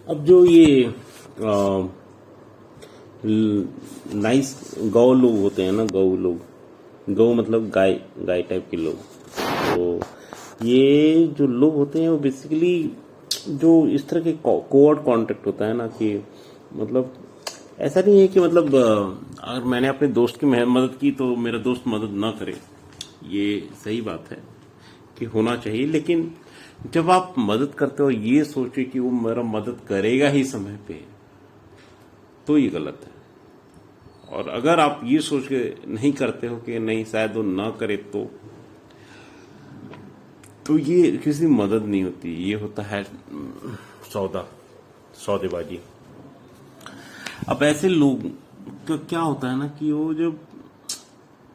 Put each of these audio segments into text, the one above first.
अब जो ये नाइस गौ लोग होते हैं ना, गौ लोग, गौ मतलब गाय, गाय टाइप के लोग, तो ये जो लोग होते हैं वो बेसिकली जो इस तरह के कोवर्ड कॉन्टेक्ट होता है ना, कि मतलब ऐसा नहीं है कि मतलब अगर मैंने अपने दोस्त की मदद की तो मेरा दोस्त मदद ना करे, ये सही बात है कि होना चाहिए, लेकिन जब आप मदद करते हो ये सोचे कि वो मेरा मदद करेगा ही समय पे, तो ये गलत है। और अगर आप ये सोच के नहीं करते हो कि नहीं शायद वो ना करे, तो ये किसी मदद नहीं होती, ये होता है सौदेबाजी। अब ऐसे लोग तो क्या होता है ना कि वो जब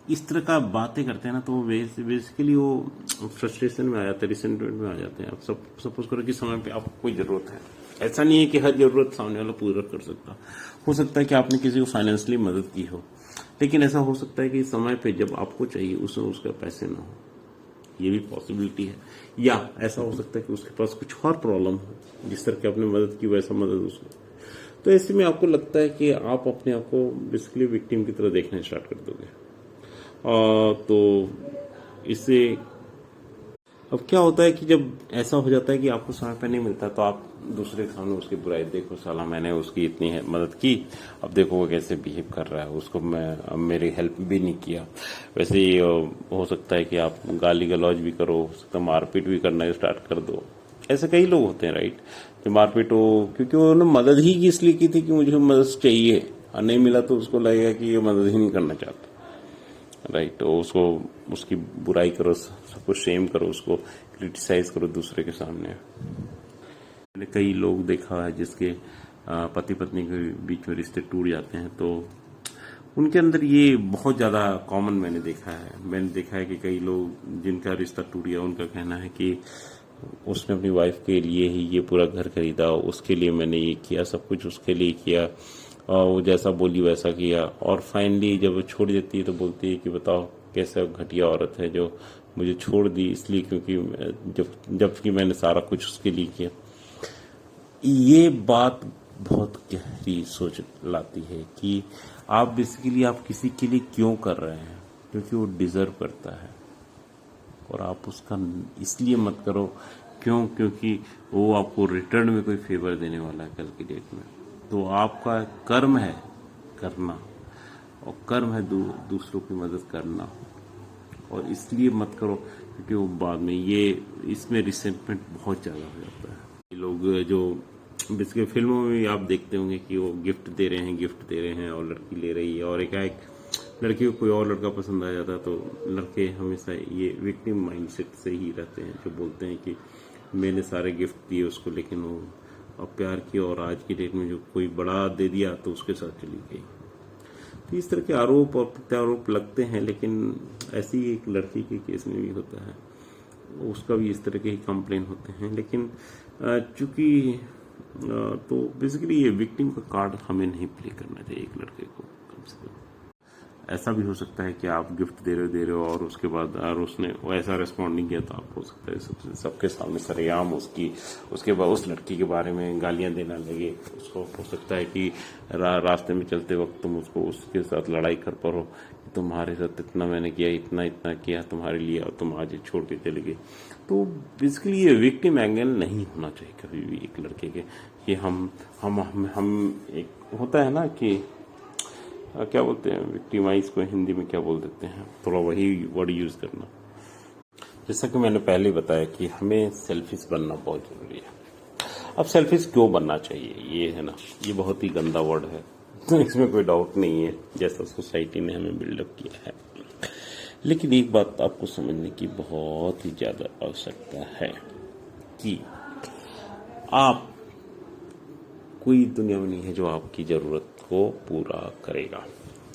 इस तरह का बातें करते हैं ना, तो बेसिकली वो फ्रस्ट्रेशन में आ जाते हैं, रिसेंटमेंट में आ जाते हैं। अब सपोज करो कि समय पे आपको कोई जरूरत है, ऐसा नहीं है कि हर जरूरत सामने वाला पूरा कर सकता, हो सकता है कि आपने किसी को फाइनेंशियली मदद की हो, लेकिन ऐसा हो सकता है कि समय पे जब आपको चाहिए उसमें उसका पैसे ना हो, ये भी पॉसिबिलिटी है। या ऐसा हो सकता है कि उसके पास कुछ और प्रॉब्लम हो, जिस तरह की आपने मदद की वैसा मदद उसको, तो ऐसे में आपको लगता है कि आप अपने आप को बेसिकली विक्टिम की तरह देखना स्टार्ट कर दोगे। तो इससे अब क्या होता है कि जब ऐसा हो जाता है कि आपको समय पे नहीं मिलता, तो आप दूसरे के सामने उसकी बुराई, देखो साला मैंने उसकी इतनी मदद की, अब देखो वो कैसे बिहेव कर रहा है, उसको मैं मेरी हेल्प भी नहीं किया। वैसे ही हो सकता है कि आप गाली गलौज भी करो, हो सकता है मारपीट भी करना स्टार्ट कर दो। ऐसे कई लोग होते हैं राइट, जो मारपीट हो, क्योंकि उन्होंने मदद ही इसलिए की थी कि मुझे मदद चाहिए, और नहीं मिला तो उसको लगेगा कि ये मदद ही नहीं करना चाहता, राइट। तो उसको उसकी बुराई करो, सबको शेम करो, उसको क्रिटिसाइज करो दूसरे के सामने। मैंने कई लोग देखा है जिसके पति पत्नी के बीच में रिश्ते टूट जाते हैं, तो उनके अंदर ये बहुत ज़्यादा कॉमन मैंने देखा है कि कई लोग जिनका रिश्ता टूट गया, उनका कहना है कि उसने अपनी वाइफ के लिए ही ये पूरा घर खरीदा, उसके लिए मैंने ये किया, सब कुछ उसके लिए किया, और वो जैसा बोली वैसा किया, और फाइनली जब वो छोड़ देती है तो बोलती है कि बताओ कैसा घटिया औरत है जो मुझे छोड़ दी, इसलिए क्योंकि जबकि मैंने सारा कुछ उसके लिए किया। ये बात बहुत गहरी सोच लाती है कि आप बेसिकली आप किसी के लिए क्यों कर रहे हैं, क्योंकि वो डिजर्व करता है, और आप उसका इसलिए मत करो क्योंकि वो आपको रिटर्न में कोई फेवर देने वाला है कल की डेट में। तो आपका कर्म है करना, और कर्म है दूसरों की मदद करना, और इसलिए मत करो क्योंकि वो बाद में ये इसमें रिसेंटमेंट बहुत ज़्यादा हो जाता है। ये लोग जो बेसिकली फिल्मों में भी आप देखते होंगे कि वो गिफ्ट दे रहे हैं और लड़की ले रही है, और एक लड़की को कोई और लड़का पसंद आ जाता है, तो लड़के हमेशा ये विक्टिम माइंडसेट से ही रहते हैं, जो बोलते हैं कि मैंने सारे गिफ्ट दिए उसको, लेकिन वो अब प्यार की और आज की डेट में जो कोई बड़ा दे दिया तो उसके साथ चली गई। तो इस तरह के आरोप और प्रत्यारोप लगते हैं, लेकिन ऐसी एक लड़की के केस में भी होता है, उसका भी इस तरह के ही कंप्लेन होते हैं, लेकिन चूंकि तो बेसिकली ये विक्टिम का कार्ड हमें नहीं प्ले करना चाहिए एक लड़के को कम से कम। ऐसा भी हो सकता है कि आप गिफ्ट दे रहे हो और उसके बाद और उसने वैसा रिस्पॉन्ड नहीं किया, तो आप हो सकता है सबके सामने सरेआम उसके बाद उस लड़की के बारे में गालियां देना लगे। उसको हो सकता है कि रास्ते में चलते वक्त तुम उसके साथ लड़ाई कर पड़ो, तुम्हारे साथ इतना मैंने किया, इतना किया तुम्हारे लिए, और तुम आज छोड़ के चले गए। तो बेसिकली ये विक्टिम एंगल नहीं होना चाहिए कभी भी एक लड़के के, कि हम एक होता है ना कि क्या बोलते हैं विक्टिमाइज को हिंदी में क्या बोल देते हैं, थोड़ा वही वर्ड यूज करना। जैसा कि मैंने पहले बताया कि हमें सेल्फिश बनना बहुत जरूरी है। अब सेल्फिश क्यों बनना चाहिए, ये है ना, ये बहुत ही गंदा वर्ड है, तो इसमें कोई डाउट नहीं है जैसा सोसाइटी ने हमें बिल्डअप किया है। लेकिन एक बात आपको समझने की बहुत ही ज्यादा आवश्यकता है कि आप कोई दुनिया में नहीं है जो आपकी जरूरत को पूरा करेगा,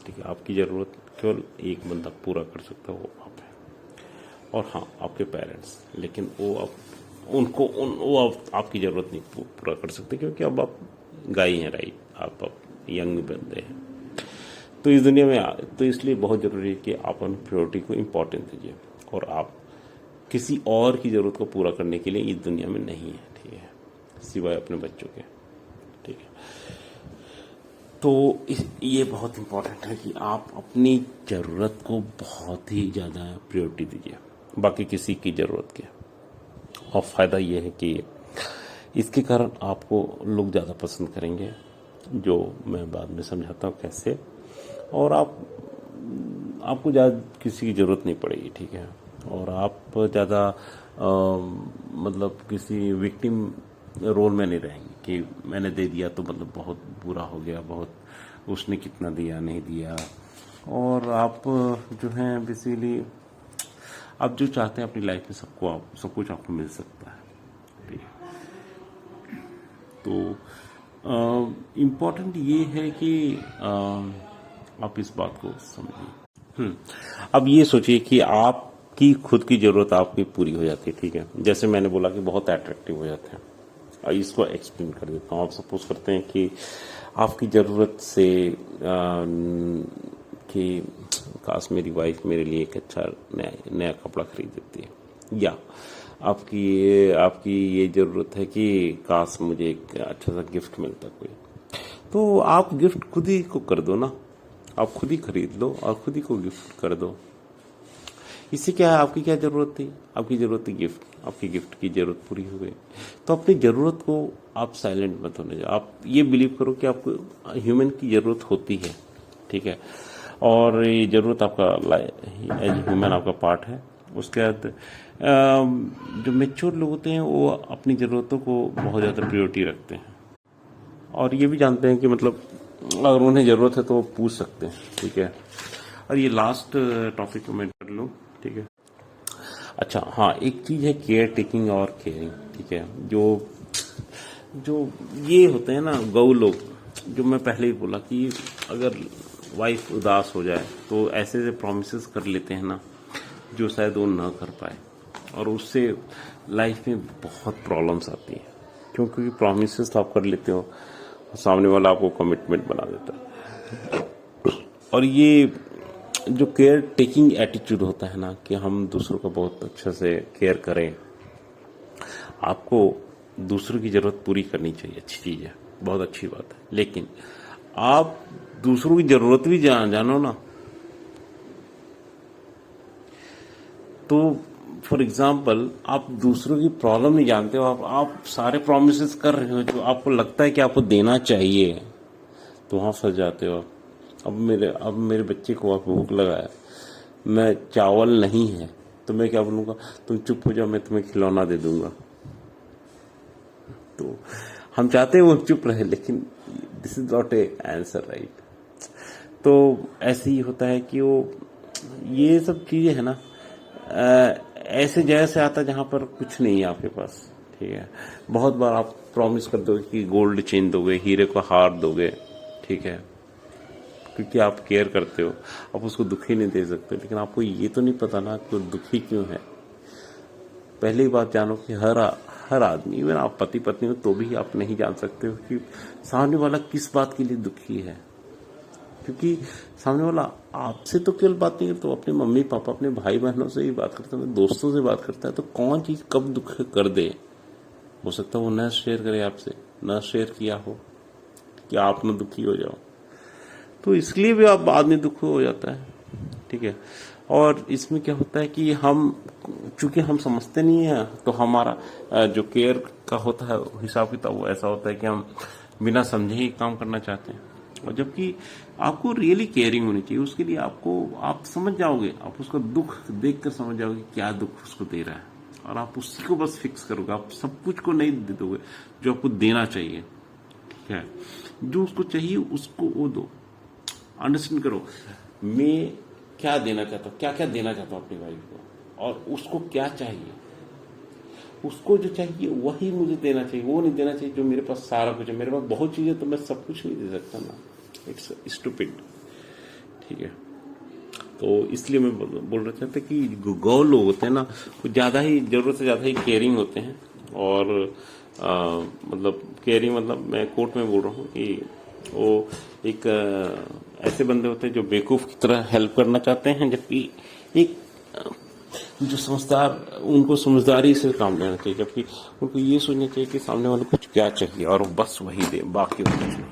ठीक है। आपकी जरूरत केवल एक बंदा पूरा कर सकता है, वो आप है, और हाँ आपके पेरेंट्स, लेकिन वो आपकी जरूरत नहीं पूरा कर सकते, क्योंकि अब आप गाय हैं राइट, आप यंग बंदे हैं। तो इस दुनिया में तो इसलिए बहुत जरूरी है कि आप अपनी प्रायोरिटी को इम्पोर्टेंस दीजिए, और आप किसी और की जरूरत को पूरा करने के लिए इस दुनिया में नहीं है, ठीक है, सिवाय अपने बच्चों के। ठीक है। तो ये बहुत इम्पोर्टेंट है कि आप अपनी ज़रूरत को बहुत ही ज़्यादा प्रायोरिटी दीजिए बाकी किसी की ज़रूरत के। और फ़ायदा ये है कि इसके कारण आपको लोग ज़्यादा पसंद करेंगे, जो मैं बाद में समझाता हूँ कैसे। और आपको ज़्यादा किसी की ज़रूरत नहीं पड़ेगी, ठीक है। और आप ज़्यादा मतलब किसी विक्टिम रोल में नहीं रहेंगे कि मैंने दे दिया तो मतलब बहुत बुरा हो गया, बहुत उसने कितना दिया नहीं दिया। और आप जो हैं बेसिकली आप जो चाहते हैं अपनी लाइफ में सब कुछ आपको मिल सकता है, ठीक है। तो इम्पोर्टेंट ये है कि आप इस बात को समझिए। अब ये सोचिए कि आपकी खुद की ज़रूरत आपकी पूरी हो जाती है, ठीक है। जैसे मैंने बोला कि बहुत अट्रैक्टिव हो जाते हैं। और इसको एक्सप्लेन कर देता हूँ। आप सपोज करते हैं कि आपकी ज़रूरत से कि काश मेरी वाइफ मेरे लिए एक अच्छा नया कपड़ा खरीद देती है, या आपकी ये ज़रूरत है कि काश मुझे एक अच्छा सा गिफ्ट मिलता कोई। तो आप गिफ्ट खुद ही को कर दो ना, आप खुद ही खरीद लो और खुद ही को गिफ्ट कर दो। इससे क्या है, आपकी क्या ज़रूरत थी? आपकी ज़रूरत थी गिफ्ट, आपकी गिफ्ट की ज़रूरत पूरी हो गई। तो अपनी ज़रूरत को आप साइलेंट मत होने जाओ। आप ये बिलीव करो कि आपको ह्यूमन की ज़रूरत होती है, ठीक है। और ये ज़रूरत आपका एज ह्यूमन आपका पार्ट है। उसके बाद जो मेच्योर लोग होते हैं वो अपनी ज़रूरतों को बहुत ज़्यादा प्रायोरिटी रखते हैं, और ये भी जानते हैं कि मतलब अगर उन्हें ज़रूरत है तो वो पूछ सकते हैं, ठीक है। और ये लास्ट टॉपिक मैं कर लूँ, ठीक है। अच्छा हाँ, एक चीज़ है केयर टेकिंग और केयरिंग, ठीक है। जो ये होते हैं ना गौ लोग, जो मैं पहले ही बोला कि अगर वाइफ उदास हो जाए तो ऐसे ऐसे प्रॉमिसेस कर लेते हैं ना जो शायद वो ना कर पाए, और उससे लाइफ में बहुत प्रॉब्लम्स आती हैं। क्योंकि प्रॉमिसेस तो आप कर लेते हो, सामने वाला आपको कमिटमेंट बना देता है। और ये जो केयर टेकिंग एटीट्यूड होता है ना, कि हम दूसरों का बहुत अच्छे से केयर करें, आपको दूसरों की ज़रूरत पूरी करनी चाहिए, अच्छी चीज़ है, बहुत अच्छी बात है। लेकिन आप दूसरों की ज़रूरत भी जानो ना, तो फॉर एग्जाम्पल आप दूसरों की प्रॉब्लम नहीं जानते हो, आप सारे प्रॉमिसेस कर रहे हो जो आपको लगता है कि आपको देना चाहिए, तो वहाँ फंस जाते हो। अब मेरे बच्चे को आप भूख लगा है, मैं चावल नहीं है, तो मैं क्या बोलूँगा, तुम चुप हो जाओ, मैं तुम्हें खिलौना दे दूंगा। तो हम चाहते हैं वो चुप रहे, लेकिन this is not A answer, right. तो ऐसे ही होता है कि वो ये सब चीज़ें है ना, ऐसे जगह से आता है जहाँ पर कुछ नहीं है आपके पास, ठीक है। बहुत बार आप प्रॉमिस कर दोगे कि गोल्ड चेन दोगे, हीरे को हार दोगे, ठीक है, क्योंकि आप केयर करते हो, आप उसको दुखी नहीं दे सकते। लेकिन आपको ये तो नहीं पता ना कि वो दुखी क्यों है। पहली बात जानो कि हर आदमी, इवन आप पति पत्नी हो तो भी आप नहीं जान सकते हो कि सामने वाला किस बात के लिए दुखी है। क्योंकि सामने वाला आपसे तो केवल बात नहीं करता, तो अपने मम्मी पापा, अपने भाई बहनों से ही बात करता है, दोस्तों से बात करता है। तो कौन चीज़ कब दुख कर दे, हो सकता है वो न शेयर करे आपसे, न शेयर किया हो कि आप न दुखी हो जाओ, तो इसलिए भी आप आदमी दुखी हो जाता है, ठीक है। और इसमें क्या होता है कि चूंकि हम समझते नहीं है, तो हमारा जो केयर का होता है हिसाब किताब वो ऐसा होता है कि हम बिना समझे ही काम करना चाहते हैं। और जबकि आपको रियली केयरिंग होनी चाहिए, उसके लिए आप समझ जाओगे, आप उसका दुख देखकर समझ जाओगे क्या दुख उसको दे रहा है, और आप उसी को बस फिक्स करोगे। आप सब कुछ को नहीं दे दोगे जो आपको देना चाहिए, ठीक है। जो उसको चाहिए उसको वो दो। अंडरस्टैंड करो मैं क्या देना चाहता हूँ, क्या क्या देना चाहता हूँ अपनी वाइफ को, और उसको क्या चाहिए, उसको जो चाहिए वही मुझे देना चाहिए। वो नहीं देना चाहिए जो मेरे पास सारा कुछ है, मेरे पास बहुत चीजें, तो मैं सब कुछ नहीं दे सकता ना, इट्स स्टूपिड, ठीक है। तो इसलिए मैं बोल रहा था कि गौ लोग होते हैं ना, वो ज्यादा ही जरूरत से ज्यादा ही केयरिंग होते हैं। और मतलब केयरिंग मतलब मैं कोर्ट में बोल रहा हूँ कि वो एक ऐसे बंदे होते हैं जो बेवकूफ की तरह हेल्प करना चाहते हैं, जबकि एक जो समझदार, उनको समझदारी से काम लेना चाहिए, जबकि उनको ये सोचना चाहिए कि सामने वाले कुछ क्या चाहिए और वो बस वही दे, बाकी वो कुछ नहीं।